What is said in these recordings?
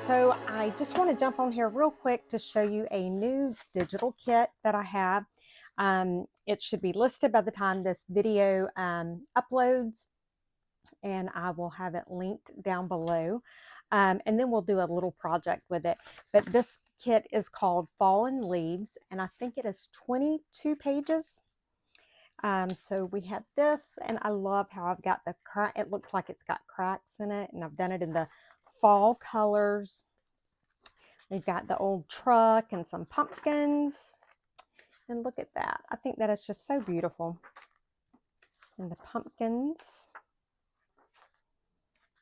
So I just want to jump on here real quick to show you a new digital kit that I have. It should be listed by the time this video uploads, and I will have it linked down below. And then we'll do a little project with it. But this kit is called Fallen Leaves, and I think it is 22 pages. So we have this, and I love how I've got the crack. It looks like it's got cracks in it, and I've done it in the fall colors. We've got the old truck and some pumpkins. And look at that. I think that is just so beautiful. And the pumpkins.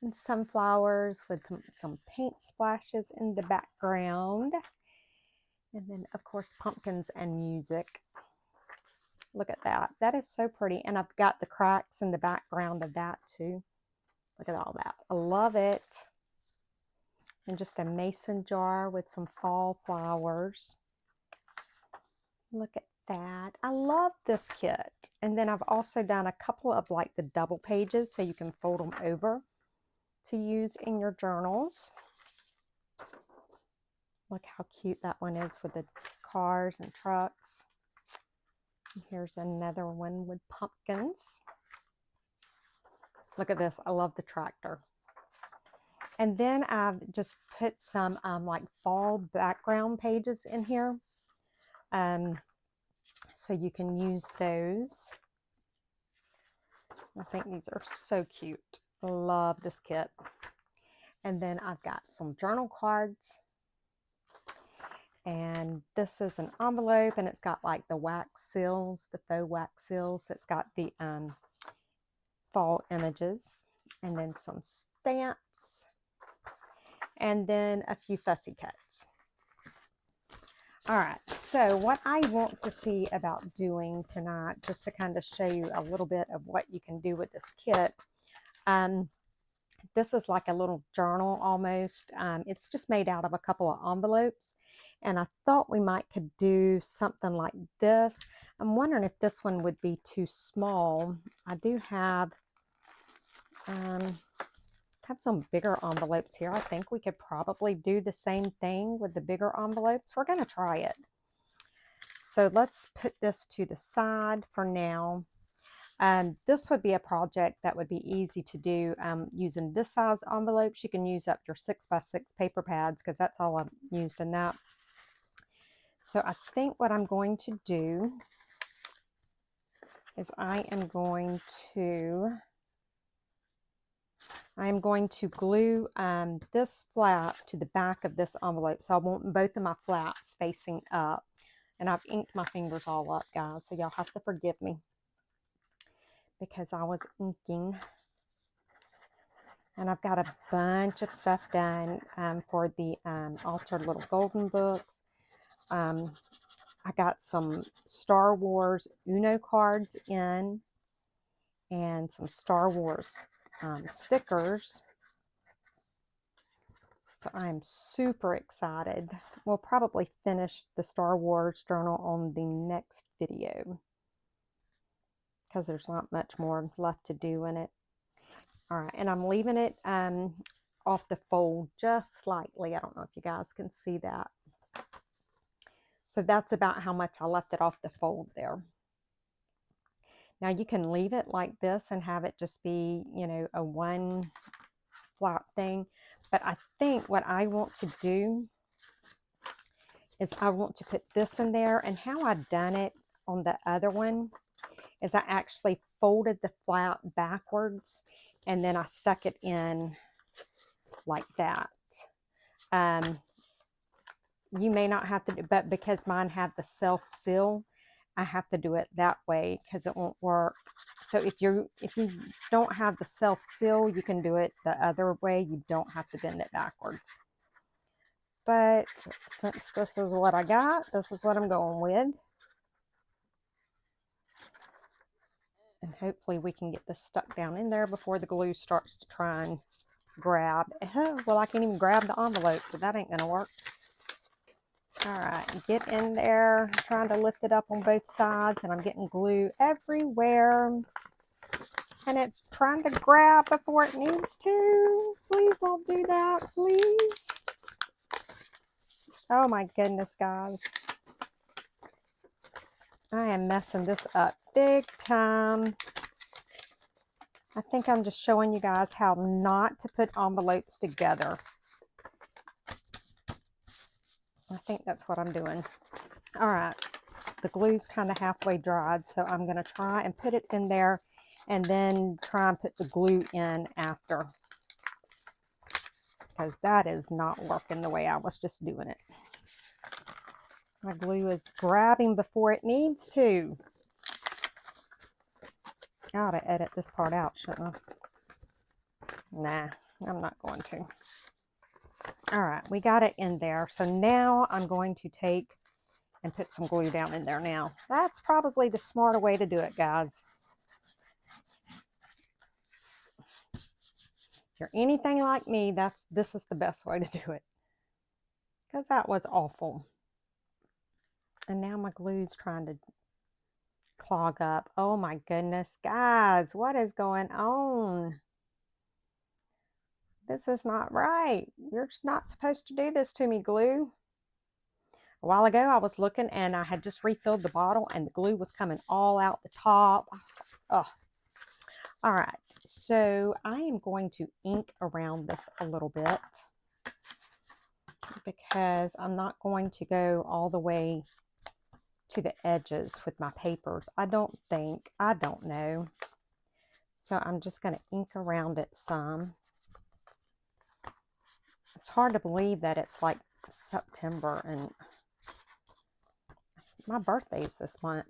And sunflowers with some paint splashes in the background. And then, of course, pumpkins and music. Look at that. That is so pretty. And I've got the cracks in the background of that too. Look at all that. I love it. And just a mason jar with some fall flowers. Look at that. I love this kit. And then I've also done a couple of like the double pages so you can fold them over to use in your journals. Look how cute that one is with the cars and trucks. And here's another one with pumpkins. Look at this. I love the tractor. And then I've just put some like fall background pages in here. So you can use those. I think these are so cute. Love this kit. And then I've got some journal cards. And this is an envelope, and it's got like the wax seals, the faux wax seals. It's got the fall images, and then some stamps. And then a few fussy cuts. All right, so what I want to see about doing tonight, just to kind of show you a little bit of what you can do with this kit. This is like a little journal almost. It's just made out of a couple of envelopes. And I thought we might could do something like this. I'm wondering if this one would be too small. I do have some bigger envelopes here. I think we could probably do the same thing with the bigger envelopes. We're going to try it. So let's put this to the side for now. This would be a project that would be easy to do using this size envelopes. You can use up your 6x6 paper pads because that's all I've used in that. So I think what I'm going to do is I am going to glue this flap to the back of this envelope. So I want both of my flaps facing up. And I've inked my fingers all up, guys, so y'all have to forgive me because I was inking. And I've got a bunch of stuff done for the Altered Little Golden books. I got some Star Wars Uno cards in and some Star Wars stickers. So I'm super excited. We'll probably finish the Star Wars journal on the next video because there's not much more left to do in it. All right, and I'm leaving it off the fold just slightly. I don't know if you guys can see that. So that's about how much I left it off the fold there. Now you can leave it like this and have it just be, you know, a one flap thing. But I think what I want to do is I want to put this in there. And how I've done it on the other one is I actually folded the flap backwards and then I stuck it in like that. You may not have to do, but because mine have the self-seal, I have to do it that way because it won't work. So if you don't have the self-seal, you can do it the other way. You don't have to bend it backwards. But since this is what I got, this is what I'm going with. And hopefully we can get this stuck down in there before the glue starts to try and grab. Oh, well, I can't even grab the envelope, so that ain't going to work. All right, get in there. I'm trying to lift it up on both sides, and I'm getting glue everywhere. And it's trying to grab before it needs to. Please don't do that, please. Oh my goodness, guys. I am messing this up big time. I think I'm just showing you guys how not to put envelopes together. I think that's what I'm doing. All right, the glue's kind of halfway dried, so I'm going to try and put it in there and then try and put the glue in after, because that is not working the way I was just doing it. My glue is grabbing before it needs to. I ought to edit this part out, shouldn't I? Nah, I'm not going to. All right, we got it in there. So now I'm going to take and put some glue down in there now. That's probably the smarter way to do it, guys. If you're anything like me, this is the best way to do it. Because that was awful. And now my glue's trying to clog up. Oh my goodness, guys, what is going on? This is not right. You're not supposed to do this to me, glue. A while ago, I was looking and I had just refilled the bottle and the glue was coming all out the top. I was like, oh. All right, so I am going to ink around this a little bit because I'm not going to go all the way to the edges with my papers. I don't know. So I'm just going to ink around it some. It's hard to believe that it's like September and my birthday's this month.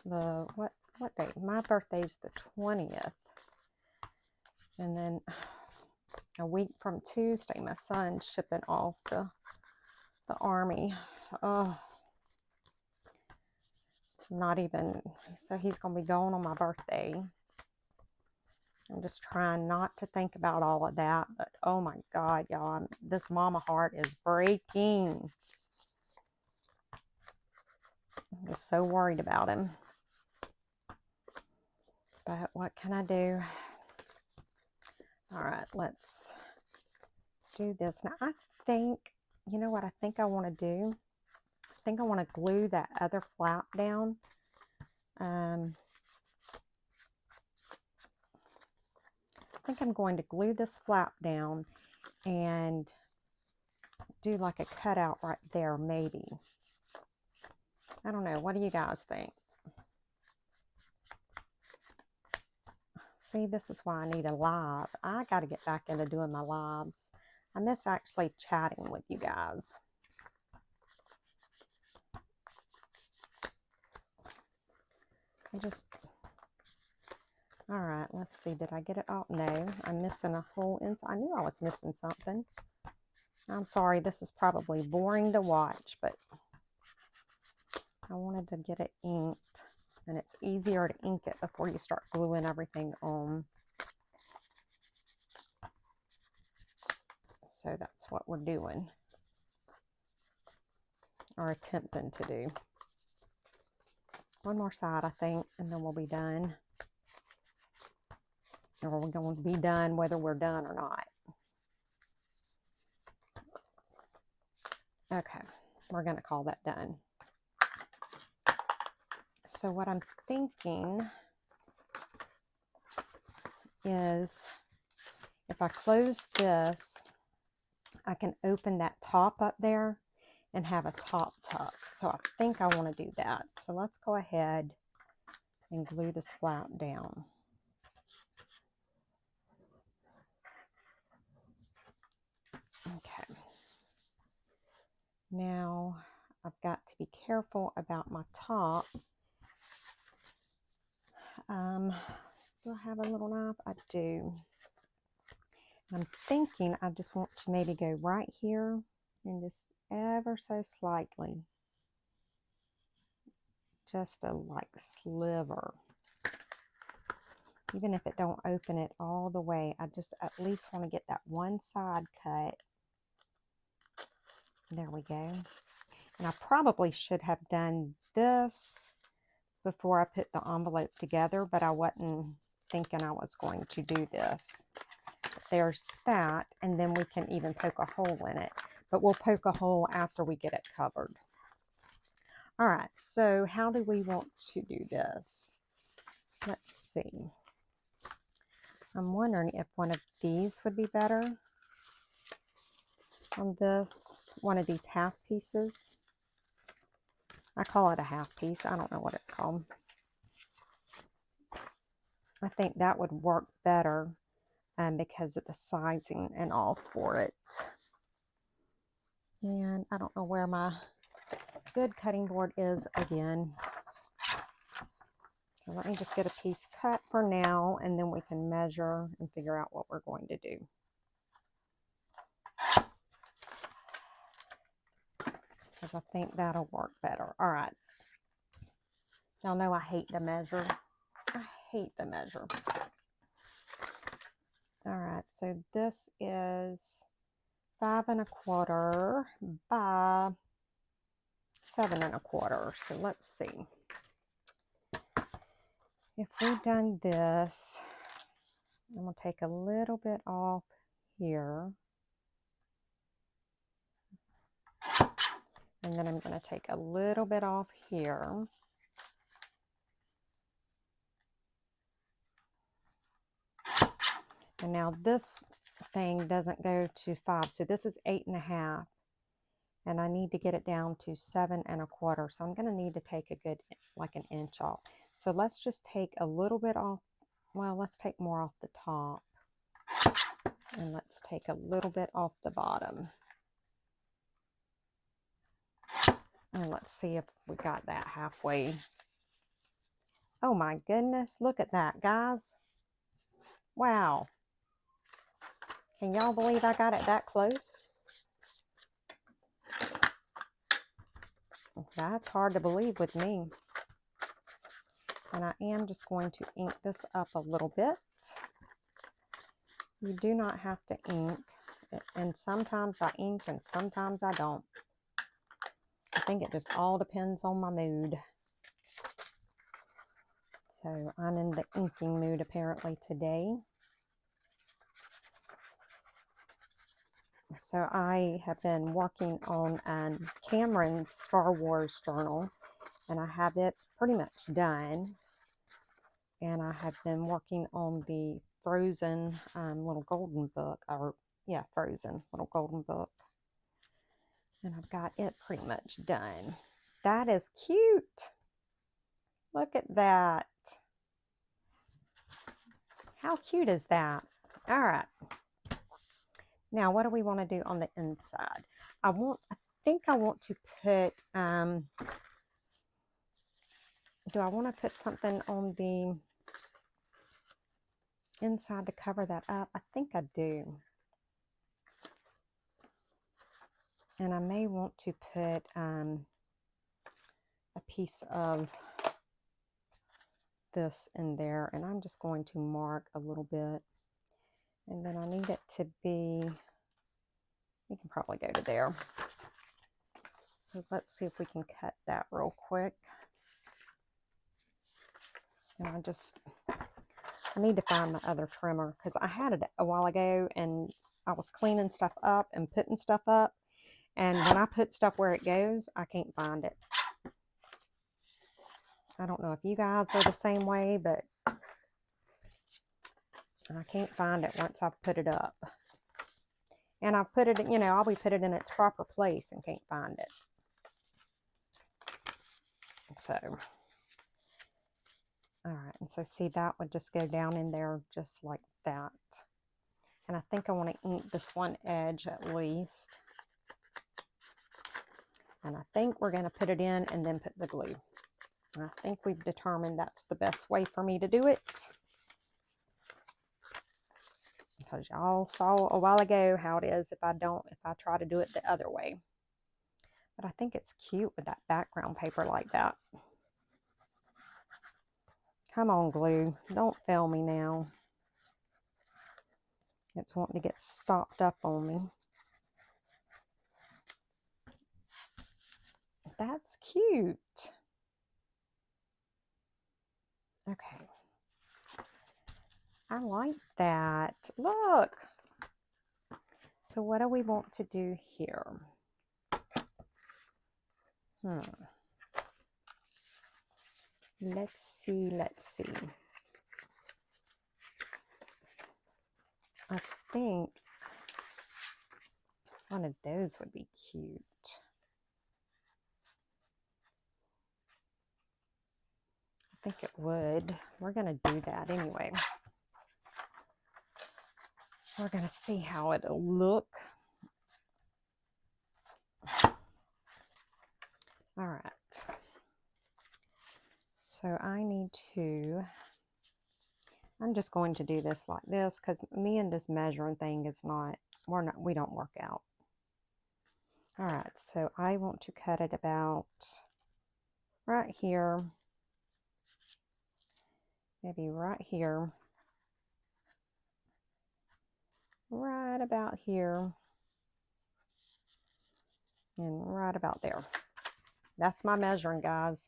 What day? My birthday's the 20th. And then a week from Tuesday, my son's shipping off to the Army. Oh, not even, so he's going to be gone on my birthday. I'm just trying not to think about all of that, but oh my God, y'all, this mama heart is breaking. I'm just so worried about him. But what can I do? All right, let's do this. Now, I think, you know what I think I want to do? I think I want to glue that other flap down. I think I'm going to glue this flap down and do like a cutout right there, maybe. I don't know. What do you guys think? See, this is why I need a live. I got to get back into doing my lives. I miss actually chatting with you guys. All right, let's see. Did I get it out? No, I'm missing a whole inside. I knew I was missing something. I'm sorry, this is probably boring to watch, but I wanted to get it inked. And it's easier to ink it before you start gluing everything on. So that's what we're doing. Or attempting to do. One more side, I think, and then we'll be done. Or we're going to be done whether we're done or not. Okay, we're going to call that done. So what I'm thinking is if I close this, I can open that top up there and have a top tuck. So I think I want to do that. So let's go ahead and glue this flap down. Okay. Now I've got to be careful about my top. Do I have a little knife? I do. I'm thinking I just want to maybe go right here and just ever so slightly. Just a like sliver. Even if it don't open it all the way, I just at least want to get that one side cut. There we go. And I probably should have done this before I put the envelope together, but I wasn't thinking I was going to do this. there's that, and then we can even poke a hole in it. But we'll poke a hole after we get it covered. All right, so how do we want to do this? Let's see. I'm wondering if one of these would be better on this, one of these half pieces. I call it a half piece. I don't know what it's called. I think that would work better because of the sizing and all for it. And I don't know where my good cutting board is again. So let me just get a piece cut for now, and then we can measure and figure out what we're going to do. Because I think that'll work better. All right. Y'all know I hate to measure. I hate to measure. All right, so this is 5 1/4 by 7 1/4. So let's see. If we've done this, I'm going to take a little bit off here. And then I'm going to take a little bit off here. And now this thing doesn't go to 5. So this is 8 1/2. And I need to get it down to 7 1/4. So I'm going to need to take a good, like an inch off. So let's just take a little bit off. Well, let's take more off the top. And let's take a little bit off the bottom. And let's see if we got that halfway. Oh my goodness, look at that, guys. Wow. Can y'all believe I got it that close? That's hard to believe with me. And I am just going to ink this up a little bit. You do not have to ink. And sometimes I ink and sometimes I don't. I think it just all depends on my mood. So I'm in the inking mood apparently today. So I have been working on Cameron's Star Wars journal, and I have it pretty much done. And I have been working on the Frozen little golden book, or yeah, Frozen little golden book. And I've got it pretty much done. That is cute. Look at that. How cute is that? All right. Now, what do we want to do on the inside? I think I want to put, do I want to put something on the inside to cover that up? I think I do. And I may want to put a piece of this in there, and I'm just going to mark a little bit. And then I need it to be, you can probably go to there. So let's see if we can cut that real quick. And I need to find my other trimmer, because I had it a while ago and I was cleaning stuff up and putting stuff up. And when I put stuff where it goes, I can't find it. I don't know if you guys are the same way, but I can't find it once I've put it up. And I've put it, you know, I'll be put it in its proper place and can't find it. So, all right. And so see, that would just go down in there just like that. And I think I want to ink this one edge at least. And I think we're going to put it in and then put the glue. And I think we've determined that's the best way for me to do it. Because y'all saw a while ago how it is if I try to do it the other way. But I think it's cute with that background paper like that. Come on, glue. Don't fail me now. It's wanting to get stopped up on me. That's cute. Okay. I like that. Look. So what do we want to do here? Let's see. I think one of those would be cute. I think it would. We're going to do that anyway. We're going to see how it'll look. All right. So I'm just going to do this like this because me and this measuring thing is we don't work out. All right, so I want to cut it about right here, maybe right here, right about here, and right about there. That's my measuring, guys.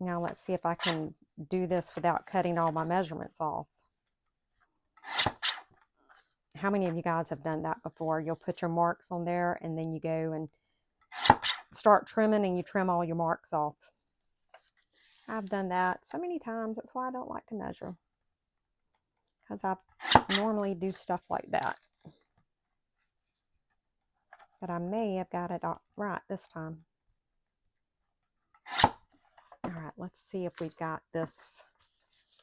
Now let's see if I can do this without cutting all my measurements off. How many of you guys have done that before? You'll put your marks on there and then you go and start trimming and you trim all your marks off. I've done that so many times. That's why I don't like to measure, because I normally do stuff like that. But I may have got it right this time. All right, let's see if we've got this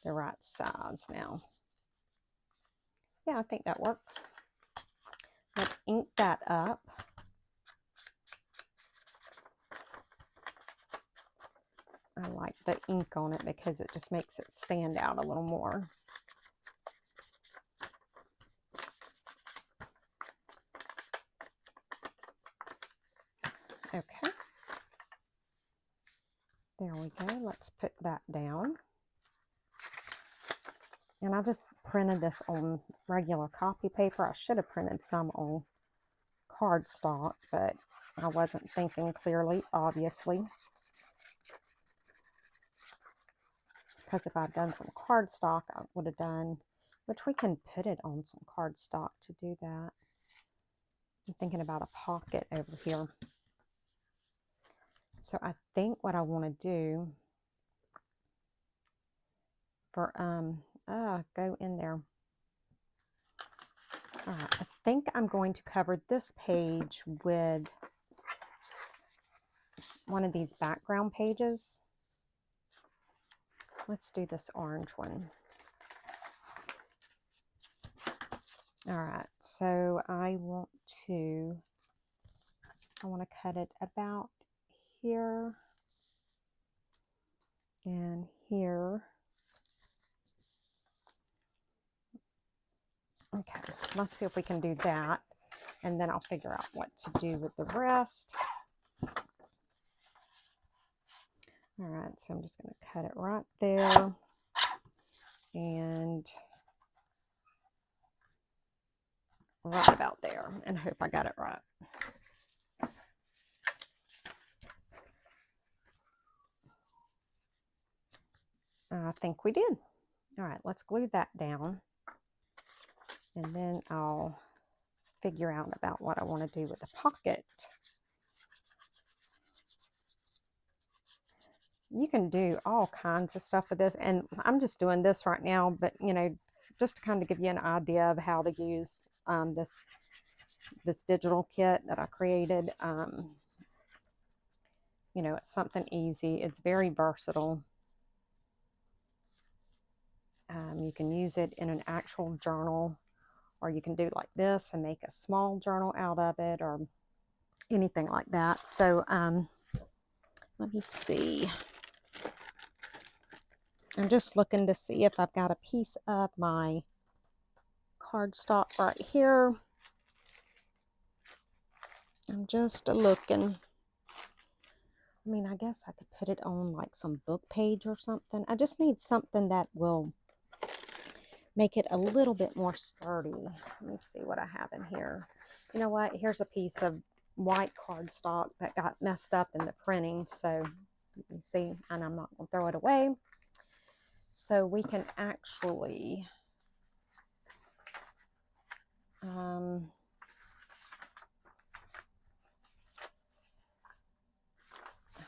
the right size now. Yeah, I think that works. Let's ink that up. I like the ink on it because it just makes it stand out a little more. Okay. There we go. Let's put that down. And I just printed this on regular copy paper. I should have printed some on cardstock, but I wasn't thinking clearly, obviously. Because if I'd done some cardstock, I would have done, which we can put it on some cardstock to do that. I'm thinking about a pocket over here. So I think what I want to do for, go in there. All right, I think I'm going to cover this page with one of these background pages. Let's do this orange one. All right, so I want to cut it about here and here. Okay, let's see if we can do that, and then I'll figure out what to do with the rest. All right, so I'm just going to cut it right there, and right about there, and hope I got it right. I think we did. All right, let's glue that down, and then I'll figure out about what I want to do with the pocket. You can do all kinds of stuff with this, and I'm just doing this right now, but you know, just to kind of give you an idea of how to use this digital kit that I created. You know, it's something easy. It's very versatile. You can use it in an actual journal, or you can do like this and make a small journal out of it, or anything like that. So let me see. I'm just looking to see if I've got a piece of my cardstock right here. I'm just looking. I mean, I guess I could put it on like some book page or something. I just need something that will make it a little bit more sturdy. Let me see what I have in here. You know what? Here's a piece of white cardstock that got messed up in the printing. So you can see, and I'm not going to throw it away. So we can actually, I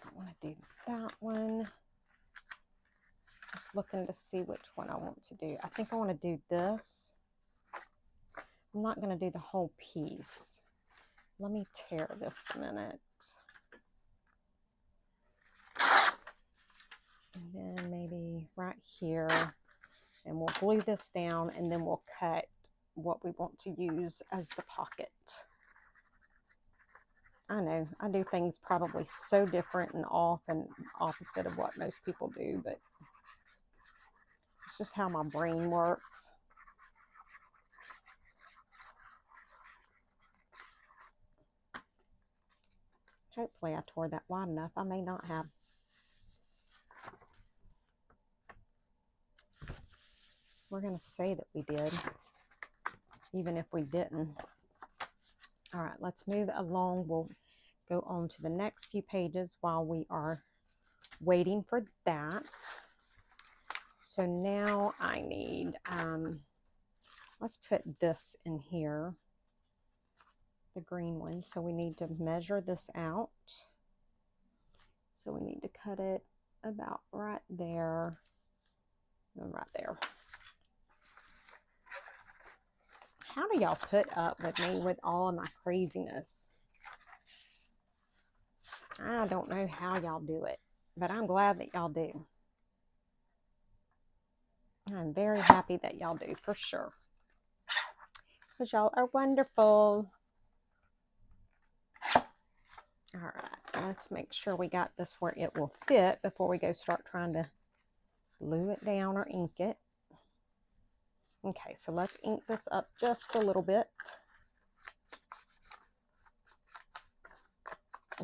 don't want to do that one. Just looking to see which one I want to do. I think I want to do this. I'm not going to do the whole piece. Let me tear this a minute. And then maybe right here. And we'll glue this down, and then we'll cut what we want to use as the pocket. I know, I do things probably so different and off and opposite of what most people do, but it's just how my brain works. Hopefully I tore that wide enough. I may not have. We're going to say that we did, even if we didn't. All right, let's move along. We'll go on to the next few pages while we are waiting for that. So now I need, let's put this in here, the green one. So we need to measure this out. So we need to cut it about right there and right there. How do y'all put up with me with all of my craziness? I don't know how y'all do it, but I'm glad that y'all do. I'm very happy that y'all do, for sure. Because y'all are wonderful. All right, let's make sure we got this where it will fit before we go start trying to glue it down or ink it. Okay, so let's ink this up just a little bit.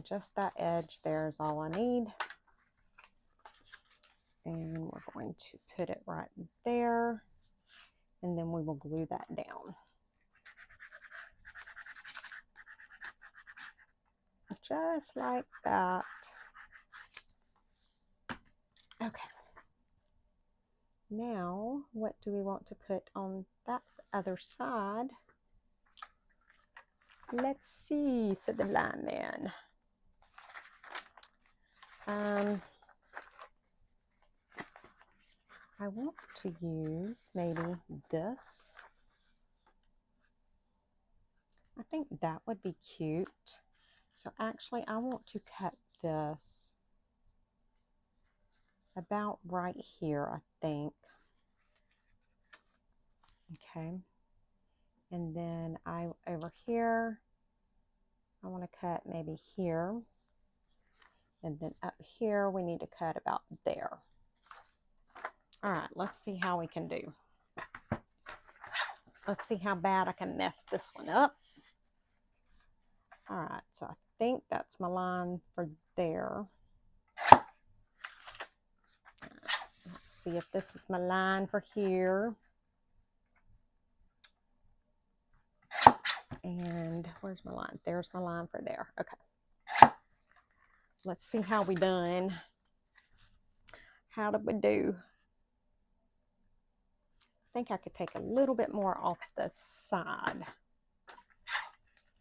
Just that edge there is all I need. And we're going to put it right there. And then we will glue that down. Just like that. Okay. Now, what do we want to put on that other side? Let's see, said the blind man. I want to use maybe this. I think that would be cute. So actually, I want to cut this about right here, I think. Okay. And then over here, I want to cut maybe here. And then up here, we need to cut about there. All right, let's see how we can do. Let's see how bad I can mess this one up. All right, so I think that's my line for there. Let's see if this is my line for here. And where's my line? There's my line for there. Okay. Let's see how we done. How did we do? I think I could take a little bit more off the side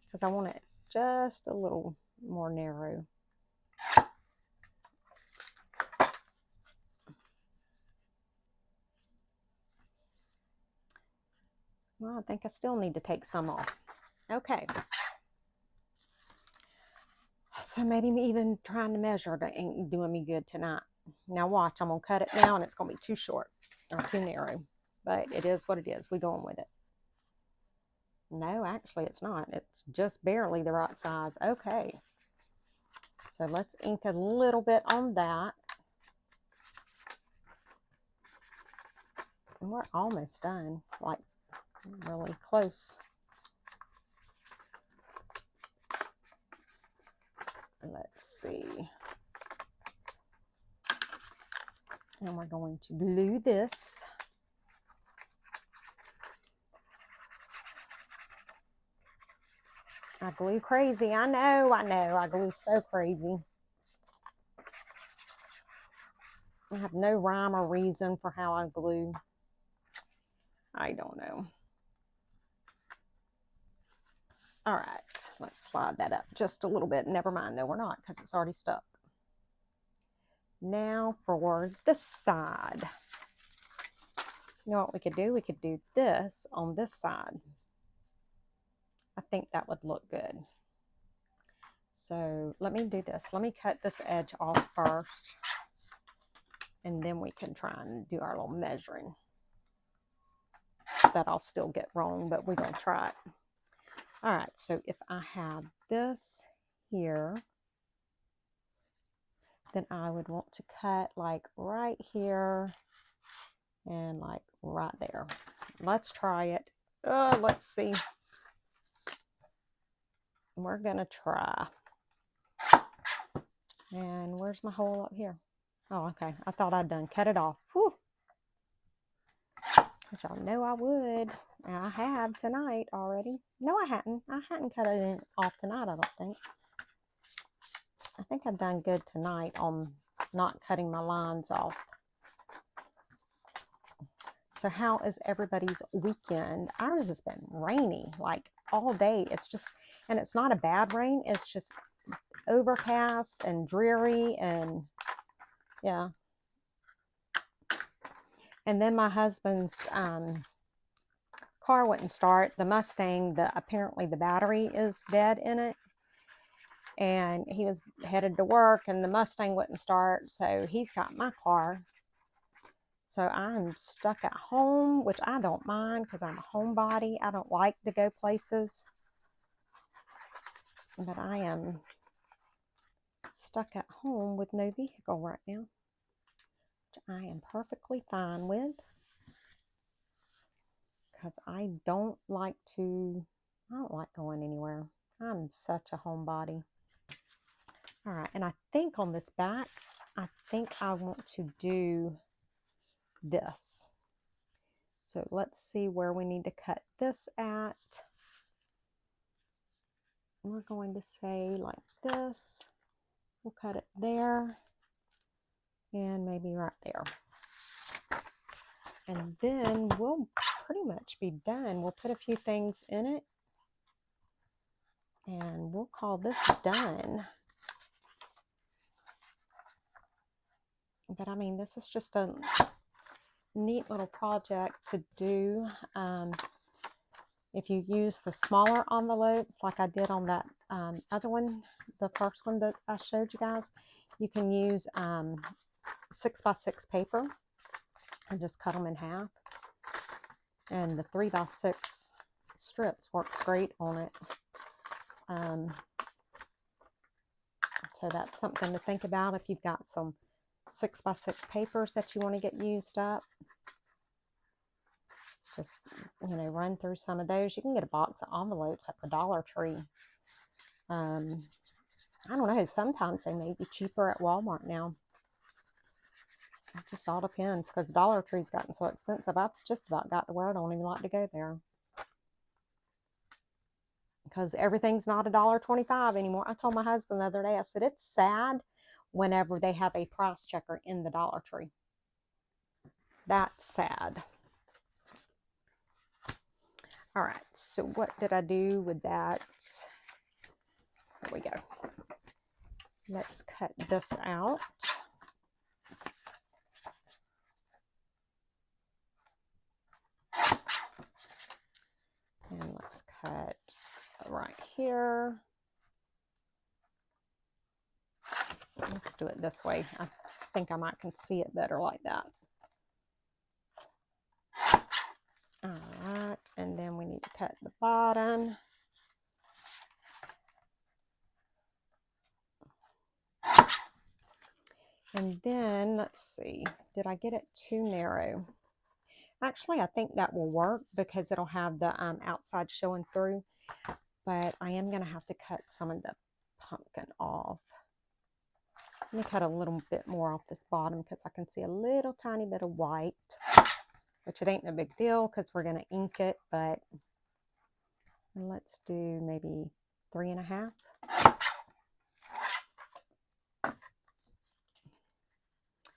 because I want it just a little more narrow. Well, I think I still need to take some off. Okay. So maybe even trying to measure it ain't doing me good tonight. Now watch, I'm going to cut it now and it's going to be too short or too narrow. But it is what it is. We're going with it. No, actually it's not. It's just barely the right size. Okay. So let's ink a little bit on that. And we're almost done. Like really close. Let's see. And we're going to glue this. I glue crazy. I know. I glue so crazy. I have no rhyme or reason for how I glue. I don't know. All right, let's slide that up just a little bit. Never mind, no, we're not, because it's already stuck. Now for this side. You know what we could do? We could do this on this side. I think that would look good. So let me do this. Let me cut this edge off first, and then we can try and do our little measuring. That I'll still get wrong, but we're going to try it. All right, so if I have this here, then I would want to cut like right here and like right there. Let's try it. Let's see. We're going to try. And where's my hole up here? Oh, okay. I thought I'd done cut it off. Whew. Which y'all know I would. And I have tonight already. No, I hadn't. I hadn't cut it off tonight, I don't think. I think I've done good tonight on not cutting my lines off. So how is everybody's weekend? Ours has been rainy, like all day. It's just, and it's not a bad rain. It's just overcast and dreary and yeah. And then my husband's car wouldn't start. The Mustang, apparently the battery is dead in it. And he was headed to work and the Mustang wouldn't start. So he's got my car. So I'm stuck at home, which I don't mind because I'm a homebody. I don't like to go places. But I am stuck at home with no vehicle right now, which I am perfectly fine with. Because I don't like going anywhere. I'm such a homebody. All right, and I think on this back, I think I want to do this. So let's see where we need to cut this at. We're going to say like this. We'll cut it there and maybe right there. And then we'll pretty much be done. We'll put a few things in it and we'll call this done. But I mean, this is just a neat little project to do. If you use the smaller envelopes like I did on that other one, the first one that I showed you guys, you can use 6x6 paper and just cut them in half. And the 3x6 strips works great on it. So that's something to think about if you've got some 6x6 papers that you want to get used up. Just, you know, run through some of those. You can get a box of envelopes at the Dollar Tree. I don't know. Sometimes they may be cheaper at Walmart now. It just all depends because Dollar Tree's gotten so expensive. I've just about got to where I don't even like to go there. Because everything's not $1.25 anymore. I told my husband the other day, I said, it's sad whenever they have a price checker in the Dollar Tree. That's sad. All right, so what did I do with that? There we go. Let's cut this out. And let's cut right here. Let's do it this way. I think I might can see it better like that. All right, and then we need to cut the bottom. And then, let's see, did I get it too narrow? Actually, I think that will work because it'll have the outside showing through. But I am going to have to cut some of the pumpkin off. Let me cut a little bit more off this bottom because I can see a little tiny bit of white. Which it ain't no big deal because we're going to ink it, but let's do maybe 3.5.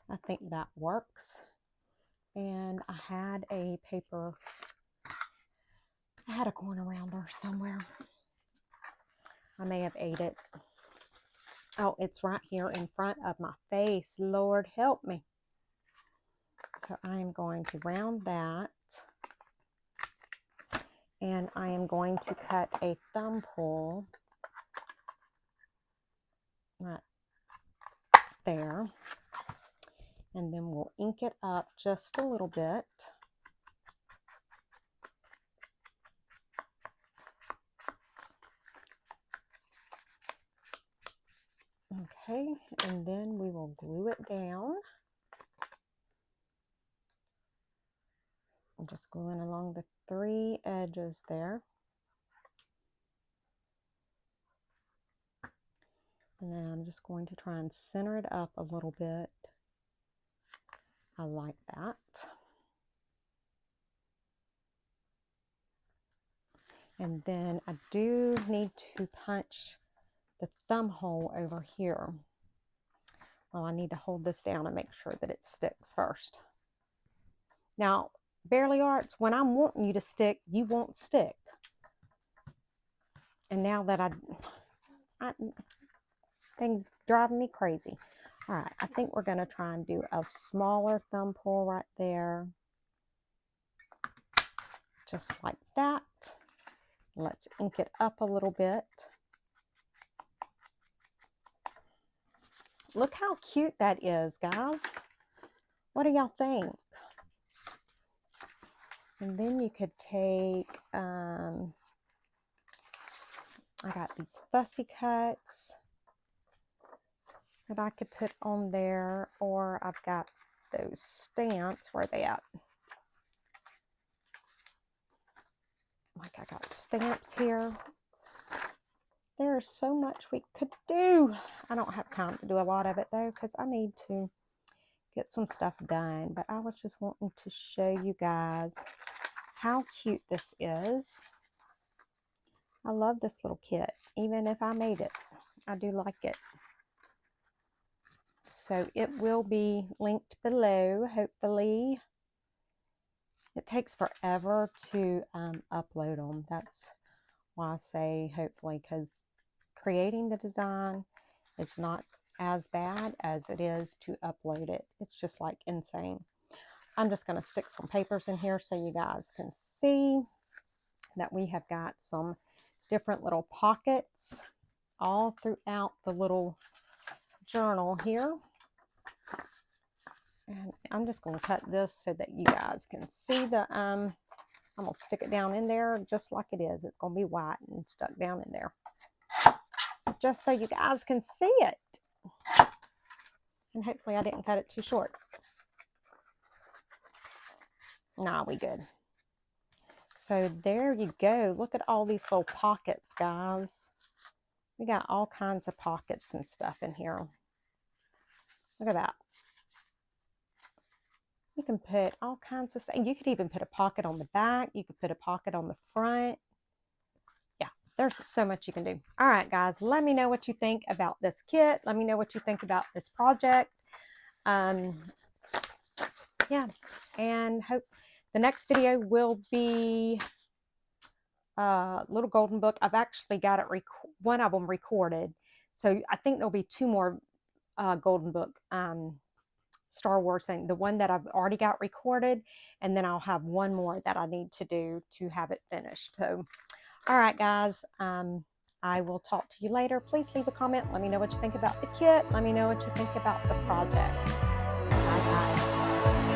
I think that works. And I had a paper, I had a corner rounder somewhere. I may have ate it. Oh, it's right here in front of my face. Lord help me. So I am going to round that. And I am going to cut a thumb hole right there. And then we'll ink it up just a little bit. Okay, and then we will glue it down. I'm just gluing along the 3 edges there. And then I'm just going to try and center it up a little bit. I like that. And then I do need to punch the thumb hole over here. Well, I need to hold this down and make sure that it sticks first. Now, Barely Arts, when I'm wanting you to stick, you won't stick. And now that things driving me crazy. All right, I think we're going to try and do a smaller thumb pull right there. Just like that. Let's ink it up a little bit. Look how cute that is, guys. What do y'all think? And then you could take, I got these fussy cuts that I could put on there, or I've got those stamps. Where are they at? Like I got stamps here. There's so much we could do. I don't have time to do a lot of it though, because I need to get some stuff done. But I was just wanting to show you guys how cute this is. I love this little kit. Even if I made it, I do like it. So it will be linked below, hopefully. It takes forever to upload them. That's why I say hopefully, because creating the design is not as bad as it is to upload it. It's just like insane. I'm just going to stick some papers in here so you guys can see that we have got some different little pockets all throughout the little journal here. And I'm just going to cut this so that you guys can see the, I'm going to stick it down in there just like it is. It's going to be white and stuck down in there. Just so you guys can see it. And hopefully I didn't cut it too short. Nah, we good. So there you go. Look at all these little pockets, guys. We got all kinds of pockets and stuff in here. Look at that. You can put all kinds of stuff. You could even put a pocket on the back. You could put a pocket on the front. Yeah, there's so much you can do. All right, guys, let me know what you think about this kit. Let me know what you think about this project. Yeah, and hope the next video will be Little Golden Book. I've actually got it, one of them recorded. So I think there'll be 2 more Golden Book Star Wars thing. The one that I've already got recorded, and then I'll have one more that I need to do to have it finished. So, all right, guys, I will talk to you later. Please leave a comment. Let me know what you think about the kit. Let me know what you think about the project. Bye, guys.